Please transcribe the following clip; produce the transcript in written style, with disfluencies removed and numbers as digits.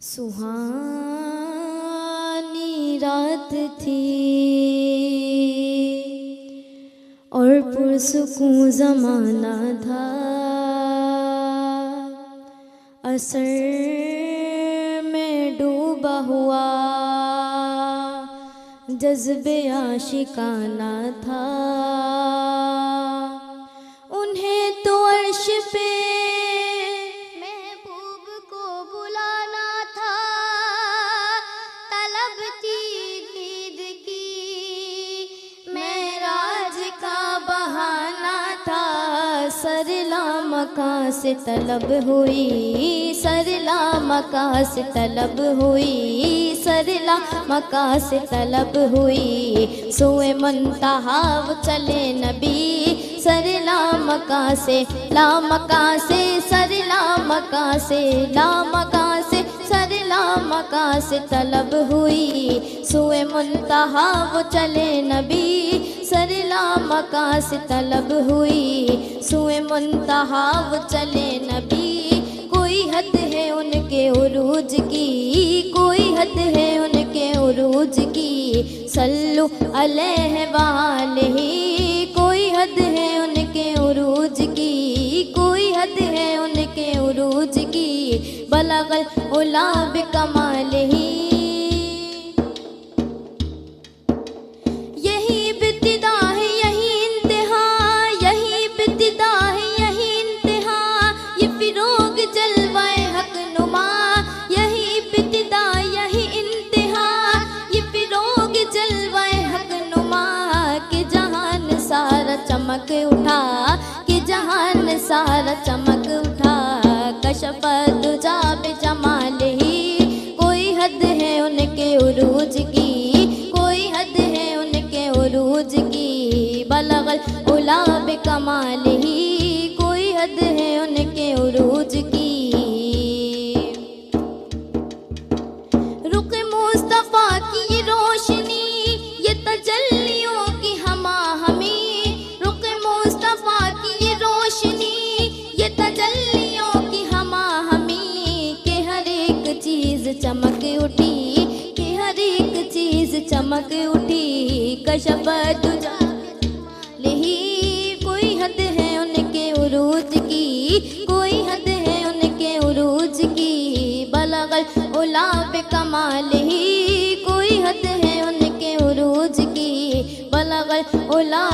सुहानी रात थी और पुरसुकून ज़माना था। असर में डूबा हुआ जज्बे आशिकाना था। उन्हें तो अर्श पे महबूब को बुलाना था। तलब थी दीद की मेराज का बहाना था। सरला मका से तलब हुई, सरला मका से तलब हुई, सरला मका से तलब हुई। सोए मुंतहा चले नबी सरला मका से, ला मका से, सरला मका से, ला मका से, सरला मका से तलब हुई। सोए मुंतहा वो चले नबी सरला मका से तलब हुई। सोए मुंतहा वो चले नबी। कोई हद है उनके उरूज की, कोई हद है उनके उरूज की। सल्लु अलैहि वालैहि। कोई हद है उनके उरूज की, कोई हद है उनके उरूज की। बलगल उला बिकमालिही। यही इब्तिदा है यही इंतहा, यही इब्तिदा है यही इंतहा। ये फिरोग जलवाए हक नुमा, यही इब्तिदा यही इंतहा। ये फिरोग जलवाए हक नुमा। कि जहान सारा चमक उठा, कि जहान सारा चमक उठा। कशफ दुजा बिजमालिही। कोई हद है उनके उरूज की, कोई हद है उनके उरूज की। बलगल उला बिकमालिही। कोई हद है उनके उरूज की। रुख मुस्तफा की ये रोशनी, ये तजल्लियों की हमा हमी। रुख मुस्तफा की ये रोशनी, ये तजल्लियों की हमा हमी। के हर एक चीज चमक उठी, के हर एक चीज चमक उठी। कशफ दुजा लिही। कोई हद है उनके उरूज की, कोई हद है उनके उरूज की। बलगल उला बिकमालिही। कोई हद है उनके उरूज की। बलगल उला